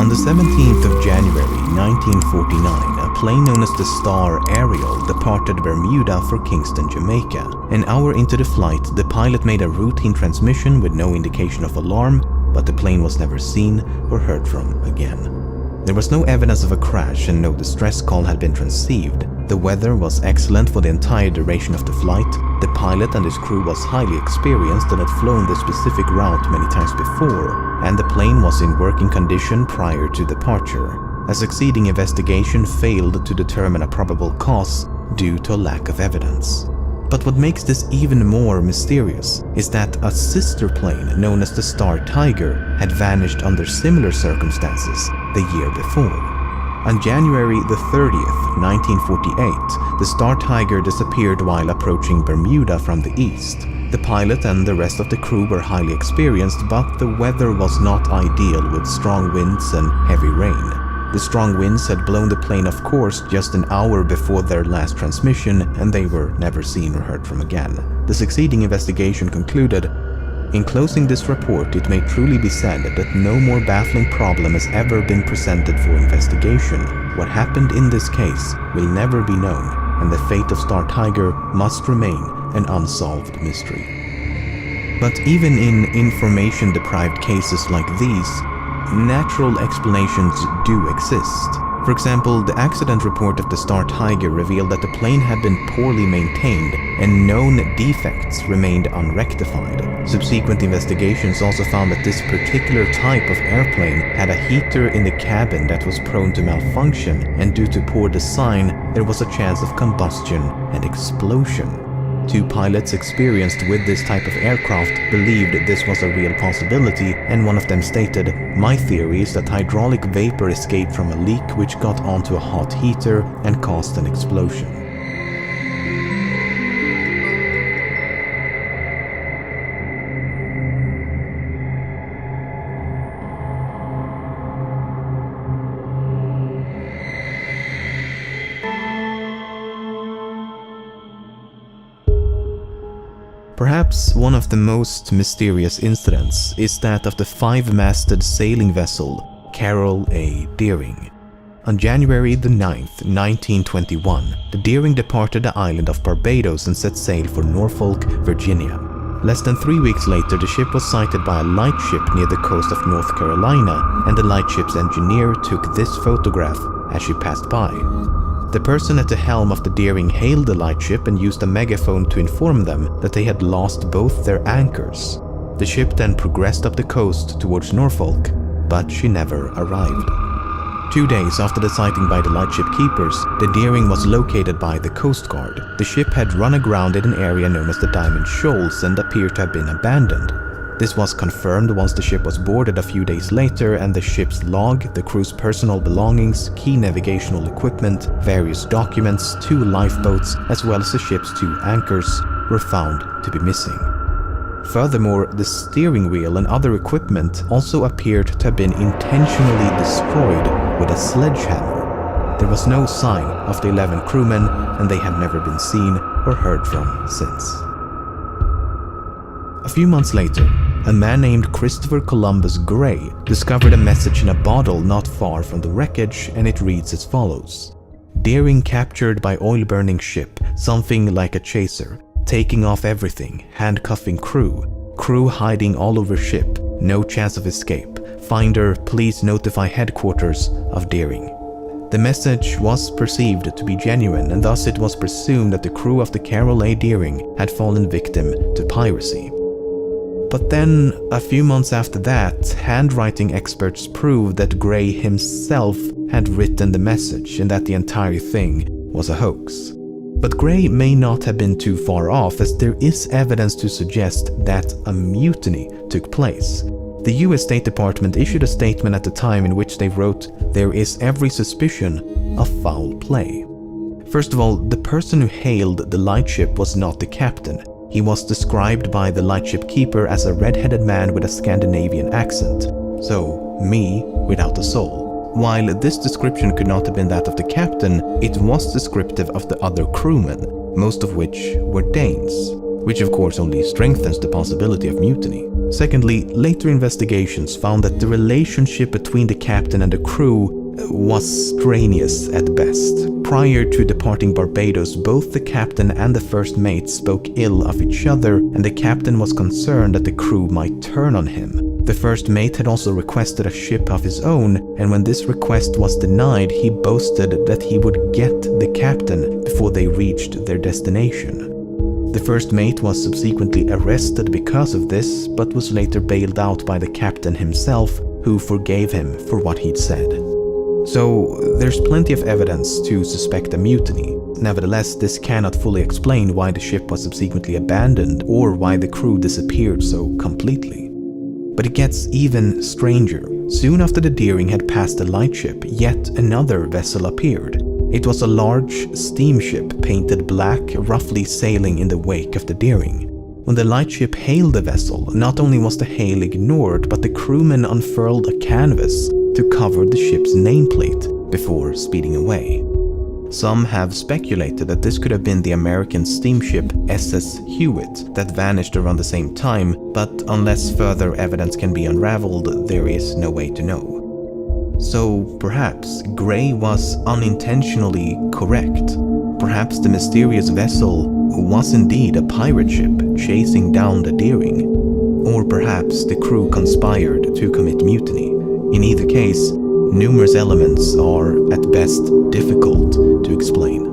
On the 17th of January 1949, a plane known as the Star Ariel departed Bermuda for Kingston, Jamaica. An hour into the flight, the pilot made a routine transmission with no indication of alarm, but the plane was never seen or heard from again. There was no evidence of a crash and no distress call had been received. The weather was excellent for the entire duration of the flight. The pilot and his crew was highly experienced and had flown the specific route many times before, and the plane was in working condition prior to departure. A succeeding investigation failed to determine a probable cause due to a lack of evidence. But what makes this even more mysterious is that a sister plane known as the Star Tiger had vanished under similar circumstances the year before. On January the 30th, 1948, the Star Tiger disappeared while approaching Bermuda from the east. The pilot and the rest of the crew were highly experienced, but the weather was not ideal with strong winds and heavy rain. The strong winds had blown the plane off course just an hour before their last transmission, and they were never seen or heard from again. The succeeding investigation concluded, "In closing this report, it may truly be said that no more baffling problem has ever been presented for investigation. What happened in this case will never be known, and the fate of Star Tiger must remain an unsolved mystery." But even in information-deprived cases like these, natural explanations do exist. For example, the accident report of the Star Tiger revealed that the plane had been poorly maintained and known defects remained unrectified. Subsequent investigations also found that this particular type of airplane had a heater in the cabin that was prone to malfunction, and due to poor design, there was a chance of combustion and explosion. Two pilots experienced with this type of aircraft believed this was a real possibility, and one of them stated, "My theory is that hydraulic vapor escaped from a leak which got onto a hot heater and caused an explosion." Perhaps one of the most mysterious incidents is that of the 5-masted sailing vessel Carol A. Deering. On January the 9th, 1921, the Deering departed the island of Barbados and set sail for Norfolk, Virginia. Less than 3 weeks later, the ship was sighted by a lightship near the coast of North Carolina, and the lightship's engineer took this photograph as she passed by. The person at the helm of the Deering hailed the lightship and used a megaphone to inform them that they had lost both their anchors. The ship then progressed up the coast towards Norfolk, but she never arrived. 2 days after the sighting by the lightship keepers, the Deering was located by the Coast Guard. The ship had run aground in an area known as the Diamond Shoals and appeared to have been abandoned. This was confirmed once the ship was boarded a few days later, and the ship's log, the crew's personal belongings, key navigational equipment, various documents, 2 lifeboats, as well as the ship's 2 anchors were found to be missing. Furthermore, the steering wheel and other equipment also appeared to have been intentionally destroyed with a sledgehammer. There was no sign of the 11 crewmen, and they have never been seen or heard from since. A few months later, a man named Christopher Columbus Gray discovered a message in a bottle not far from the wreckage, and it reads as follows: "Deering captured by oil-burning ship, something like a chaser, taking off everything, handcuffing crew, crew hiding all over ship, no chance of escape. Finder, please notify headquarters of Deering." The message was perceived to be genuine, and thus it was presumed that the crew of the Carol A. Deering had fallen victim to piracy. But then, a few months after that, handwriting experts proved that Gray himself had written the message and that the entire thing was a hoax. But Gray may not have been too far off, as there is evidence to suggest that a mutiny took place. The US State Department issued a statement at the time in which they wrote, "There is every suspicion of foul play." First of all, the person who hailed the lightship was not the captain. He was described by the lightship keeper as a red-headed man with a Scandinavian accent. So, me without a soul. While this description could not have been that of the captain, it was descriptive of the other crewmen, most of which were Danes. which of course only strengthens the possibility of mutiny. Secondly, later investigations found that the relationship between the captain and the crew was strenuous at best. Prior to departing Barbados, both the captain and the first mate spoke ill of each other, and the captain was concerned that the crew might turn on him. The first mate had also requested a ship of his own, and when this request was denied, he boasted that he would get the captain before they reached their destination. The first mate was subsequently arrested because of this, but was later bailed out by the captain himself, who forgave him for what he'd said. So there's plenty of evidence to suspect a mutiny. Nevertheless, this cannot fully explain why the ship was subsequently abandoned or why the crew disappeared so completely. But it gets even stranger. Soon after the Deering had passed the lightship, yet another vessel appeared. It was a large steamship painted black, roughly sailing in the wake of the Deering. When the lightship hailed the vessel, not only was the hail ignored, but the crewmen unfurled a canvas to cover the ship's nameplate before speeding away. Some have speculated that this could have been the American steamship SS Hewitt that vanished around the same time, but unless further evidence can be unraveled, there is no way to know. So perhaps Gray was unintentionally correct. Perhaps the mysterious vessel was indeed a pirate ship chasing down the Deering. Or perhaps the crew conspired to commit mutiny. In either case, numerous elements are at best difficult to explain.